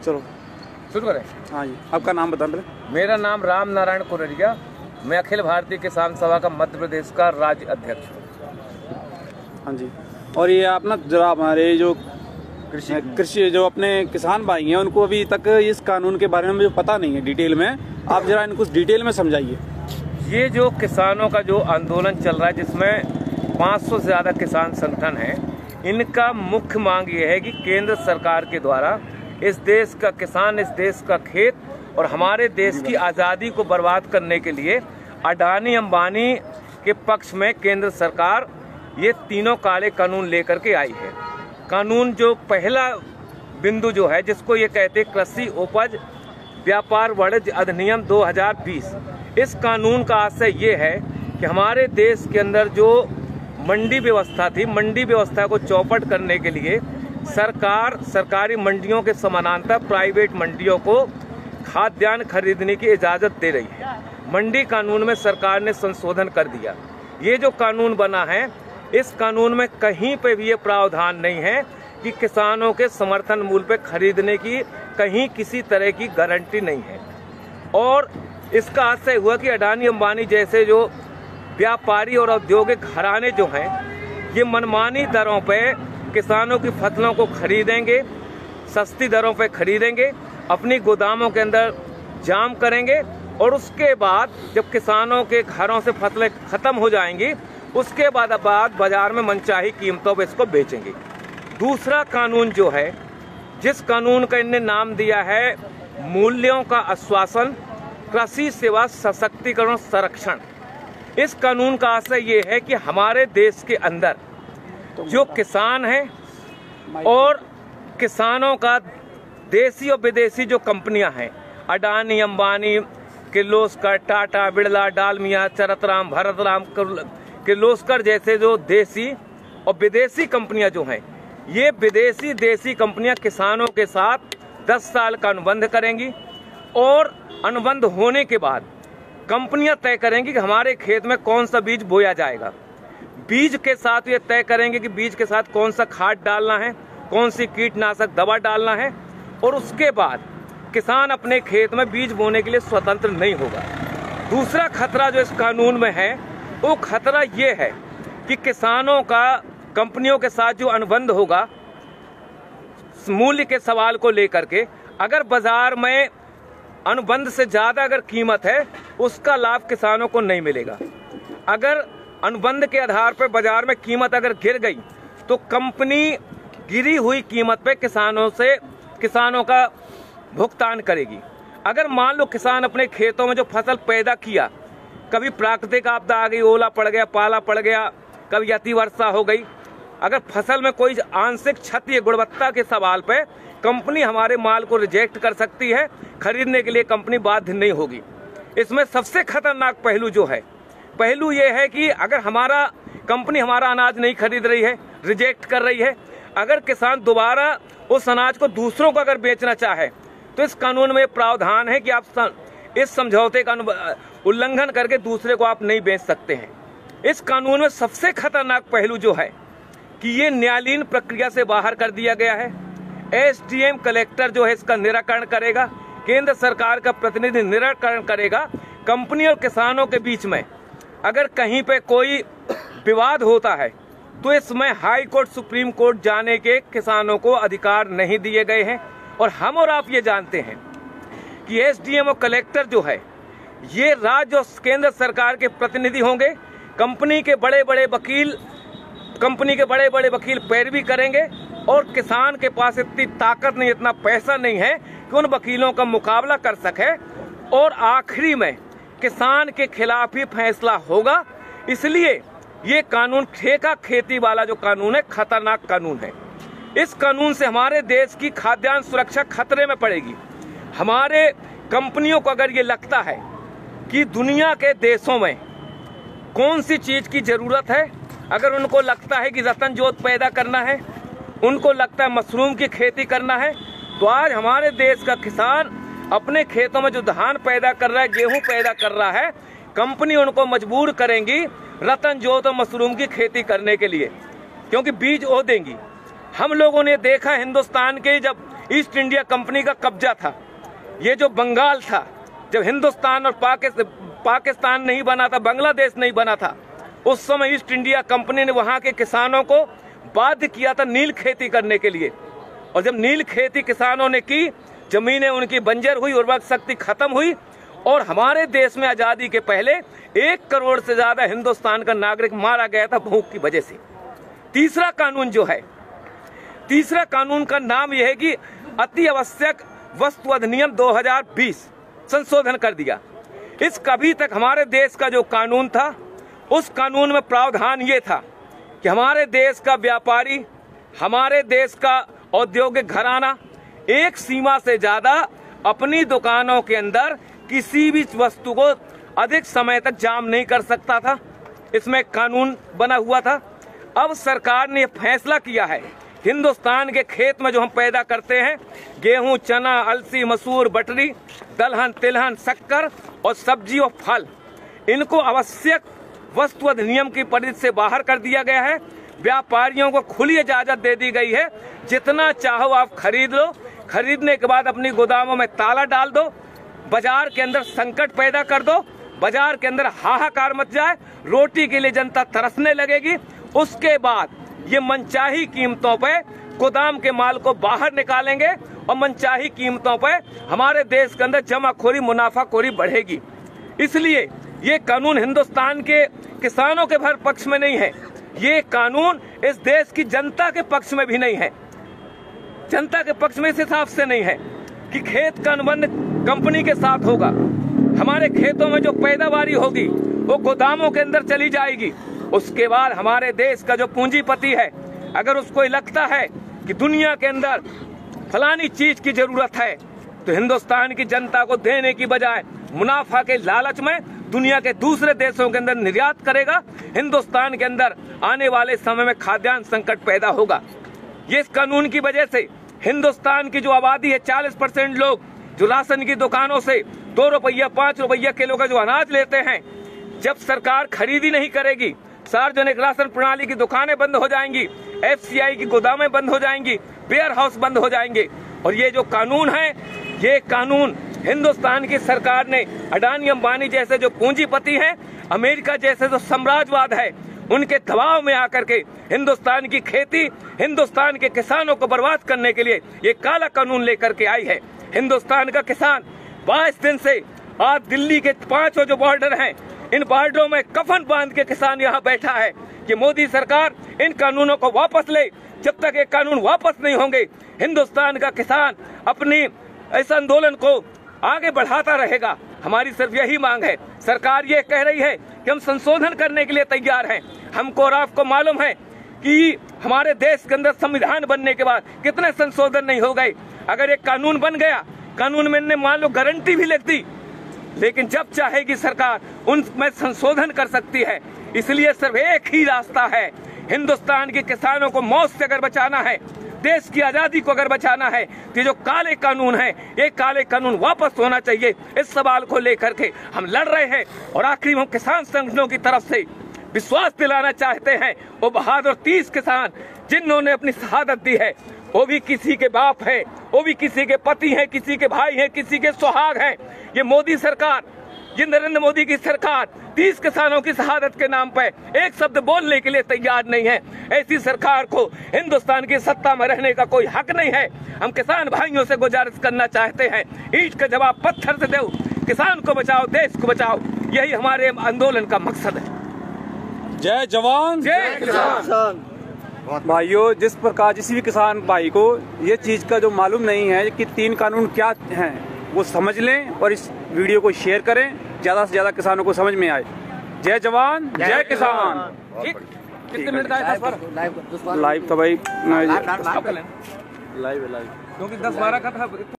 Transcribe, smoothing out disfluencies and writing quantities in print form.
चलो शुरू करें। हाँ जी, आपका नाम बता पहले। मेरा नाम राम नारायण कुररिया, मैं अखिल भारतीय किसान सभा का मध्य प्रदेश का राज्य अध्यक्ष हूँ। हाँ जी, और ये अपना जरा हमारे जो कृषि जो अपने किसान भाई हैं उनको अभी तक इस कानून के बारे में जो पता नहीं है डिटेल में, आप जरा इनको डिटेल में समझाइए। ये जो किसानों का जो आंदोलन चल रहा है जिसमें 500 से ज़्यादा किसान संगठन हैं, इनका मुख्य मांग ये है कि केंद्र सरकार के द्वारा इस देश का किसान, इस देश का खेत और हमारे देश की आज़ादी को बर्बाद करने के लिए अडानी अंबानी के पक्ष में केंद्र सरकार ये तीनों काले कानून लेकर के आई है। कानून जो पहला बिंदु जो है जिसको ये कहते हैं कृषि उपज व्यापार वाणिज्य अधिनियम 2020, इस कानून का आशय ये है कि हमारे देश के अंदर जो मंडी व्यवस्था थी, मंडी व्यवस्था को चौपट करने के लिए सरकार सरकारी मंडियों के समानांतर प्राइवेट मंडियों को खाद्यान्न खरीदने की इजाज़त दे रही है। मंडी कानून में सरकार ने संशोधन कर दिया। ये जो कानून बना है, इस कानून में कहीं पे भी ये प्रावधान नहीं है कि किसानों के समर्थन मूल्य पे खरीदने की कहीं किसी तरह की गारंटी नहीं है। और इसका आशय हुआ कि अडानी अंबानी जैसे जो व्यापारी और औद्योगिक घराने जो हैं, ये मनमानी दरों पे किसानों की फसलों को खरीदेंगे, सस्ती दरों पे खरीदेंगे, अपनी गोदामों के अंदर जाम करेंगे और उसके बाद जब किसानों के घरों से फसलें खत्म हो जाएंगी उसके बाद बाजार में मनचाही कीमतों पर इसको बेचेंगे। दूसरा कानून जो है, जिस कानून का इनने नाम दिया है मूल्यों का आश्वासन कृषि सेवा सशक्तिकरण संरक्षण, इस कानून का आशय ये है कि हमारे देश के अंदर जो किसान हैं और किसानों का देसी और विदेशी जो कंपनियां हैं, अडानी अंबानी, किर्लोस्कर, टाटा, बिरला, डालमिया, चरतराम, भरतराम, किर्लोस्कर जैसे जो देसी और विदेशी कंपनियां जो हैं, ये विदेशी देसी कंपनियां किसानों के साथ 10 साल का अनुबंध करेंगी और अनुबंध होने के बाद कंपनियां तय करेंगी कि हमारे खेत में कौन सा बीज बोया जाएगा। बीज के साथ ये तय करेंगे कि बीज के साथ कौन सा खाद डालना है, कौन सी कीटनाशक दवा डालना है, और उसके बाद किसान अपने खेत में बीज बोने के लिए स्वतंत्र नहीं होगा। दूसरा खतरा जो इस कानून में है वो खतरा ये है कि किसानों का कंपनियों के साथ जो अनुबंध होगा मूल्य के सवाल को लेकर के, अगर बाजार में अनुबंध से ज्यादा अगर कीमत है उसका लाभ किसानों को नहीं मिलेगा। अगर अनुबंध के आधार पर बाजार में कीमत अगर गिर गई तो कंपनी गिरी हुई कीमत पे किसानों का भुगतान करेगी। अगर मान लो किसान अपने खेतों में जो फसल पैदा किया, कभी प्राकृतिक आपदा आ गई, ओला पड़ गया, पाला पड़ गया, कभी अति वर्षा हो गई, अगर फसल में कोई आंशिक क्षति गुणवत्ता के सवाल पे कंपनी हमारे माल को रिजेक्ट कर सकती है, खरीदने के लिए कंपनी बाध्य नहीं होगी। इसमें सबसे खतरनाक पहलू ये है कि अगर कंपनी हमारा अनाज नहीं खरीद रही है, रिजेक्ट कर रही है, अगर किसान दोबारा उस अनाज को दूसरों को अगर बेचना चाहे तो इस कानून में प्रावधान है कि आप इस समझौते का उल्लंघन करके दूसरे को आप नहीं बेच सकते हैं। इस कानून में सबसे खतरनाक पहलू जो है कि ये न्यायालयीन प्रक्रिया से बाहर कर दिया गया है। एसडीएम कलेक्टर जो है इसका निराकरण करेगा, केंद्र सरकार का प्रतिनिधि निराकरण करेगा। कंपनी और किसानों के बीच में अगर कहीं पे कोई विवाद होता है तो इसमें हाई कोर्ट, सुप्रीम कोर्ट जाने के किसानों को अधिकार नहीं दिए गए हैं। और हम और आप ये जानते हैं कि एसडीएम और कलेक्टर जो है ये राज्य और केंद्र सरकार के प्रतिनिधि होंगे। कंपनी के बड़े बड़े वकील पैरवी करेंगे और किसान के पास इतनी ताकत नहीं, इतना पैसा नहीं है कि उन वकीलों का मुकाबला कर सके और आखिरी में किसान के खिलाफ ही फैसला होगा। इसलिए ये कानून ठेका खेती वाला जो कानून है, खतरनाक कानून है। इस कानून से हमारे देश की खाद्यान्न सुरक्षा खतरे में पड़ेगी। हमारे कंपनियों को अगर ये लगता है कि दुनिया के देशों में कौन सी चीज की जरूरत है, अगर उनको लगता है कि रतन जोत पैदा करना है, उनको लगता है मशरूम की खेती करना है, तो आज हमारे देश का किसान अपने खेतों में जो धान पैदा कर रहा है, गेहूं पैदा कर रहा है, कंपनी उनको मजबूर करेंगी रतन जोत और मशरूम की खेती करने के लिए, क्योंकि बीज वो देंगी। हम लोगों ने देखा हिंदुस्तान के जब ईस्ट इंडिया कंपनी का कब्जा था। ये जो बंगाल था, जब हिंदुस्तान और पाकिस्तान नहीं बना था, बांग्लादेश नहीं बना था, उस समय ईस्ट इंडिया कंपनी ने वहां के किसानों को बाध्य किया था नील खेती करने के लिए। और जब नील खेती किसानों ने की, जमीनें उनकी बंजर हुई, उर्वरक शक्ति खत्म हुई और हमारे देश में आजादी के पहले 1 करोड़ से ज्यादा हिंदुस्तान का नागरिक मारा गया था भूख की वजह से। तीसरा कानून जो है, तीसरा कानून का नाम यह है कि अति आवश्यक वस्तु अधिनियम 2020 संशोधन कर दिया। इस कभी तक हमारे देश का जो कानून था, उस कानून में प्रावधान ये था कि हमारे देश का व्यापारी, हमारे देश का औद्योगिक घराना एक सीमा से ज्यादा अपनी दुकानों के अंदर किसी भी वस्तु को अधिक समय तक जाम नहीं कर सकता था। इसमें कानून बना हुआ था। अब सरकार ने फैसला किया है, हिंदुस्तान के खेत में जो हम पैदा करते हैं, गेहूं, चना, अलसी, मसूर, बटरी, दलहन, तिलहन, शक्कर और सब्जी और फल, इनको आवश्यक वस्तु अधिनियम की परिधि से बाहर कर दिया गया है। व्यापारियों को खुली इजाजत दे दी गई है, जितना चाहो आप खरीद लो, खरीदने के बाद अपनी गोदामों में ताला डाल दो, बाजार के अंदर संकट पैदा कर दो, बाजार के अंदर हाहाकार मच जाए, रोटी के लिए जनता तरसने लगेगी। उसके बाद ये मनचाही कीमतों पे गोदाम के माल को बाहर निकालेंगे और मनचाही कीमतों पे हमारे देश के अंदर जमाखोरी, मुनाफाखोरी बढ़ेगी। इसलिए ये कानून हिंदुस्तान के किसानों के भर पक्ष में नहीं है, ये कानून इस देश की जनता के पक्ष में भी नहीं है। जनता के पक्ष में इस हिसाब से नहीं है कि खेत का अनुबंध कंपनी के साथ होगा, हमारे खेतों में जो पैदावारी होगी वो गोदामों के अंदर चली जाएगी। उसके बाद हमारे देश का जो पूंजीपति है, अगर उसको लगता है कि दुनिया के अंदर फलानी चीज की जरूरत है, तो हिंदुस्तान की जनता को देने की बजाय मुनाफा के लालच में दुनिया के दूसरे देशों के अंदर निर्यात करेगा। हिंदुस्तान के अंदर आने वाले समय में खाद्यान्न संकट पैदा होगा। ये इस कानून की वजह से हिंदुस्तान की जो आबादी है, 40% लोग जो राशन की दुकानों से 2 रुपया 5 रुपया किलो का जो अनाज लेते हैं, जब सरकार खरीदी नहीं करेगी, सार्वजनिक राशन प्रणाली की दुकानें बंद हो जाएंगी, FCI की गोदामें बंद हो जाएंगी, वेयर हाउस बंद हो जाएंगे। और ये जो कानून है, ये कानून हिंदुस्तान की सरकार ने अडानी अंबानी जैसे जो पूंजीपति हैं, अमेरिका जैसे जो साम्राज्यवाद है, उनके दबाव में आकर के हिंदुस्तान की खेती, हिंदुस्तान के किसानों को बर्बाद करने के लिए ये काला कानून लेकर के आई है। हिंदुस्तान का किसान 22 दिन से आज दिल्ली के 5 जो बॉर्डर हैं, इन बॉर्डरों में कफन बांध के किसान यहाँ बैठा है कि मोदी सरकार इन कानूनों को वापस ले। जब तक ये कानून वापस नहीं होंगे, हिंदुस्तान का किसान अपनी इस आंदोलन को आगे बढ़ाता रहेगा। हमारी सिर्फ यही मांग है। सरकार ये कह रही है कि हम संशोधन करने के लिए तैयार हैं। हमको और आपको मालूम है कि हमारे देश के अंदर संविधान बनने के बाद कितने संशोधन नहीं हो गए। अगर एक कानून बन गया, कानून में ने मान लो गारंटी भी लिख दी, लेकिन जब चाहेगी सरकार उनमें संशोधन कर सकती है। इसलिए सिर्फ एक ही रास्ता है, हिंदुस्तान के किसानों को मौत से अगर बचाना है, देश की आजादी को अगर बचाना है, तो ये जो काले कानून है, ये काले कानून वापस होना चाहिए। इस सवाल को लेकर के हम लड़ रहे हैं। और आखिरी हम किसान संगठनों की तरफ से विश्वास दिलाना चाहते हैं, वो बहादुर 30 किसान जिन्होंने अपनी शहादत दी है, वो भी किसी के बाप है, वो भी किसी के पति हैं, किसी के भाई हैं, किसी के सुहाग हैं। ये मोदी सरकार, ये नरेंद्र मोदी की सरकार 30 किसानों की शहादत के नाम पर एक शब्द बोलने के लिए तैयार नहीं है। ऐसी सरकार को हिंदुस्तान की सत्ता में रहने का कोई हक नहीं है। हम किसान भाइयों से गुजारिश करना चाहते हैं, ईंट का जवाब पत्थर से दो, किसान को बचाओ, देश को बचाओ। यही हमारे आंदोलन का मकसद है। जय जवान जय किसान। भाइयों, जिस प्रकार किसी भी किसान भाई को ये चीज का जो मालूम नहीं है कि 3 कानून क्या हैं, वो समझ लें और इस वीडियो को शेयर करें, ज्यादा से ज्यादा किसानों को समझ में आए। जय जवान जय किसान। ठीक, कितने मिनट का है? 10 12 लाइव था भाई, लाइव क्योंकि 10-12 का था।